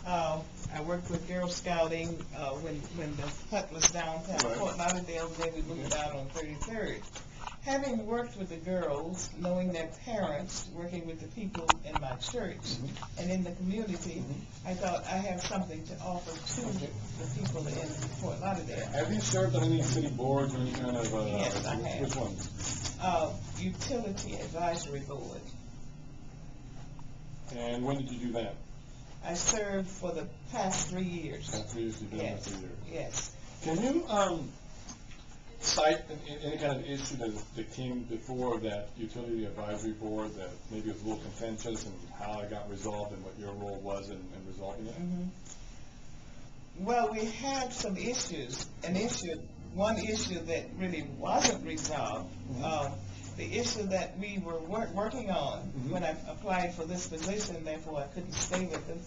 I worked with Girl Scouting when the hut was downtown Fort Lauderdale, then we moved out on 33rd. Having worked with the girls, knowing their parents, working with the people in my church and in the community, I thought I have something to offer to the people in Fort Lauderdale. Have you served on any city boards or any kind of... Yes, I have. Which ones? Utility Advisory Board. And when did you do that? I served for the past 3 years. Past 3 years, you've been there 3 years. Yes. Can you cite any kind of issue that came before that Utility Advisory Board that maybe was a little contentious, and how it got resolved and what your role was in resolving it? Well, we had some issues. One issue that really wasn't resolved, the issue that we were working on when I applied for this position, therefore I couldn't stay with them,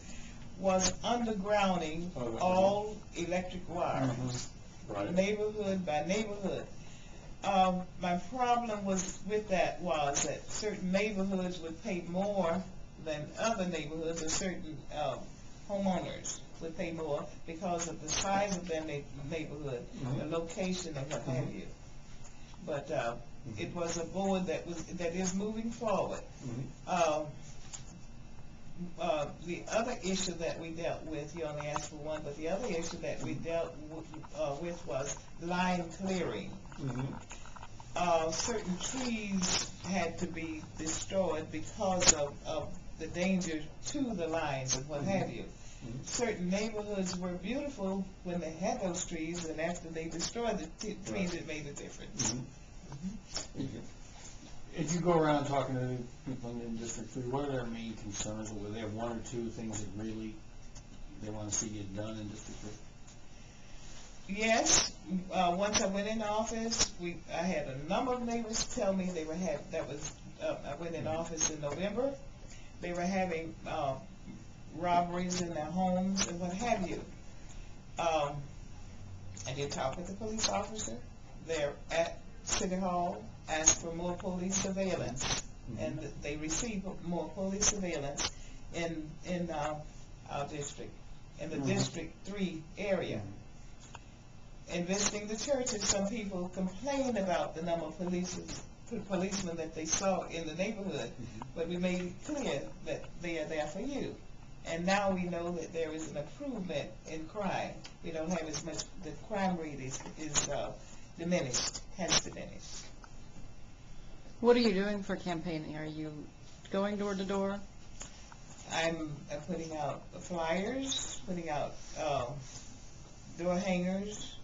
was undergrounding all electric wires, neighborhood by neighborhood. My problem with that was that certain neighborhoods would pay more than other neighborhoods, or certain homeowners would pay more because of the size of their neighborhood, the location, and what have you. But it was a board that is moving forward. The other issue that we dealt with, you only asked for one, but the other issue that we dealt with was line clearing. Certain trees had to be destroyed because of the danger to the lines and what have you. Certain neighborhoods were beautiful when they had those trees, and after they destroyed the trees, it made a difference. If you go around talking to people in District 3, what are their main concerns? Or do they have one or two things that really they want to see get done in District 3? Yes. Once I went in office, I had a number of neighbors tell me I went in office in November. They were having robberies in their homes and what have you. I did talk with the police officer. They're at City Hall, asked for more police surveillance, and they received more police surveillance in our district, in the District 3 area. In visiting the churches, some people complained about the number of policemen that they saw in the neighborhood, but we made it clear that they are there for you. And now we know that there is an improvement in crime. We don't have as much, the crime rate is diminished, has diminished. What are you doing for campaigning? Are you going door to door? I'm putting out flyers, putting out door hangers,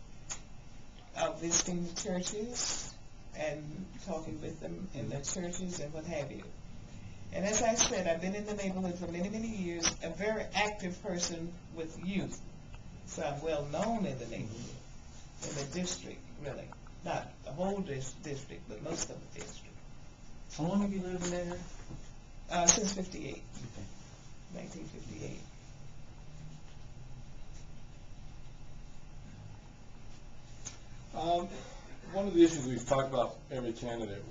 visiting the churches and talking with them in the churches and what have you. And as I said, I've been in the neighborhood for many, many years, a very active person with youth. So I'm well known in the neighborhood, in the district, really. Not the whole district, but most of the district. How long have you lived in there? Since 58, 1958. One of the issues we've talked about every candidate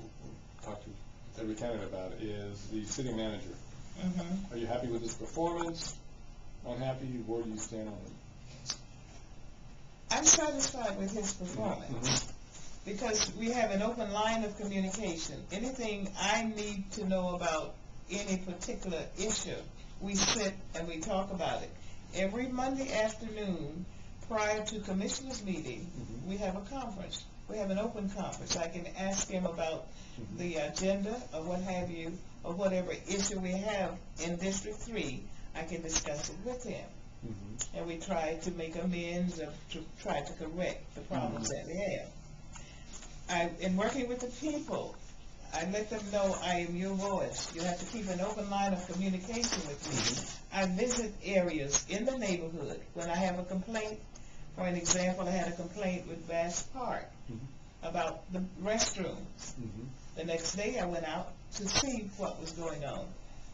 about is the city manager. Are you happy with his performance? Unhappy? Where do you stand on it? I'm satisfied with his performance because we have an open line of communication. Anything I need to know about any particular issue, we sit and we talk about it. Every Monday afternoon prior to commissioners' meeting, we have a conference. We have an open conference. I can ask him about the agenda or what have you, or whatever issue we have in District 3, I can discuss it with him. And we try to make amends or to try to correct the problems that we have. In working with the people, I let them know I am your voice. You have to keep an open line of communication with me. I visit areas in the neighborhood when I have a complaint. For an example, I had a complaint with Bass Park about the restrooms. The next day I went out to see what was going on.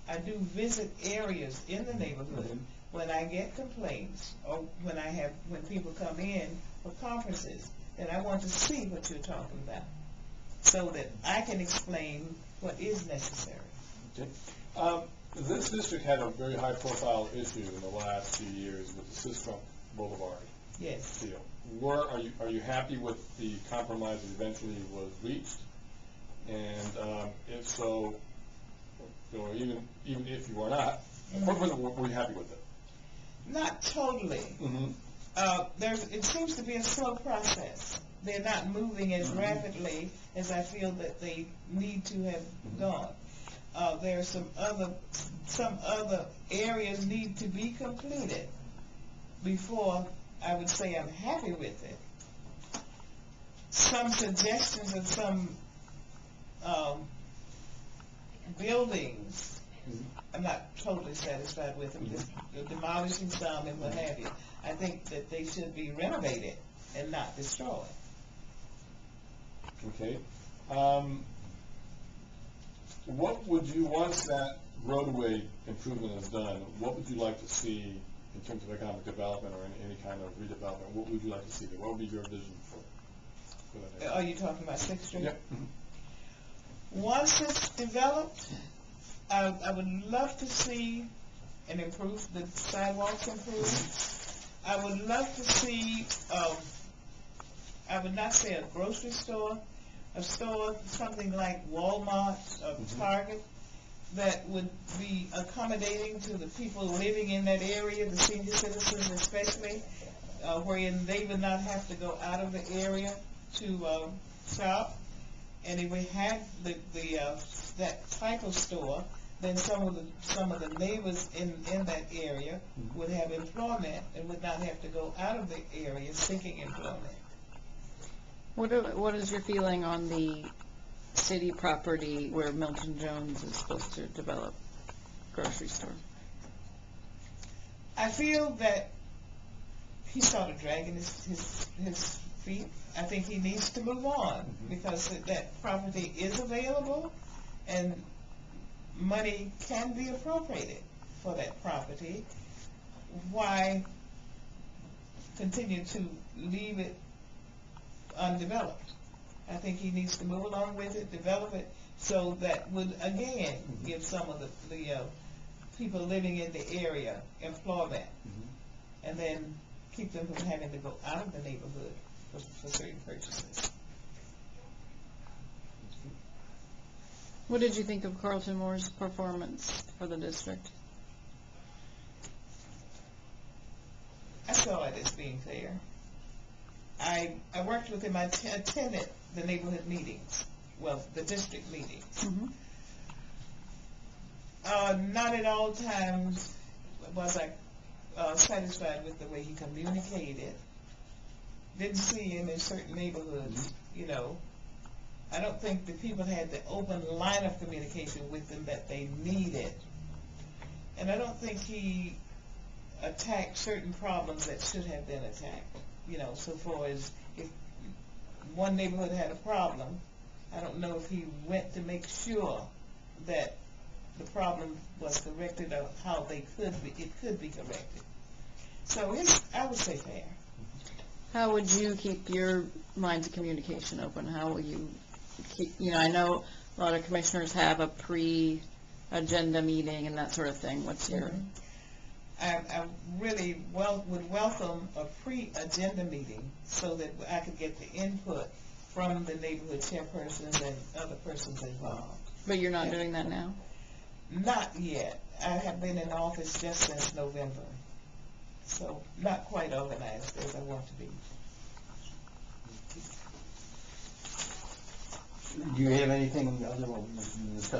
I do visit areas in the neighborhood when I get complaints or when people come in for conferences, then I want to see what you're talking about so that I can explain what is necessary. Okay. This district had a very high-profile issue in the last few years with the Sistrunk Boulevard Yes. deal. Are you happy with the compromise that eventually was reached? And if so, or even if you are not, were you happy with it? Not totally. It seems to be a slow process. They're not moving as rapidly as I feel that they need to have gone. There are some other areas need to be completed before I would say I'm happy with it. Some suggestions of some buildings, I'm not totally satisfied with them, just demolishing some and what have you. I think that they should be renovated and not destroyed. Okay. What would you, once that roadway improvement is done, what would you like to see in terms of economic development or any kind of redevelopment? What would you like to see there? What would be your vision for that area? Are you talking about 6th Street? Yep. Once it's developed, I would love to see and improve the sidewalks improved. I would love to see, I would not say a grocery store, a store, something like Wal-Mart or Target, that would be accommodating to the people living in that area, the senior citizens especially, wherein they would not have to go out of the area to shop. And if we had that type of store, then some of the neighbors in that area would have employment and would not have to go out of the area seeking employment. What is your feeling on the city property where Milton Jones is supposed to develop grocery store? I feel that he's sort of dragging his feet. I think he needs to move on because that property is available and money can be appropriated for that property. Why continue to leave it undeveloped? I think he needs to move along with it, develop it, so that would again give some of the people living in the area employment, and then keep them from having to go out of the neighborhood for certain purchases. What did you think of Carlton Moore's performance for the district? I saw it as being fair. I worked with him. I attended the neighborhood meetings, well, the district meetings. Not at all times was I satisfied with the way he communicated. Didn't see him in certain neighborhoods, you know. I don't think the people had the open line of communication with them that they needed. And I don't think he attacked certain problems that should have been attacked. You know, so far as if one neighborhood had a problem, I don't know if he went to make sure that the problem was corrected or how it could be corrected. So I would say fair. How would you keep your lines of communication open? How will you keep, I know a lot of commissioners have a pre-agenda meeting and that sort of thing. What's your... I really would welcome a pre-agenda meeting so that I could get the input from the neighborhood chairpersons and other persons involved. But you're not doing that now? Not yet. I have been in office just since November, so not quite organized as I want to be. Do you have anything other than what we discussed?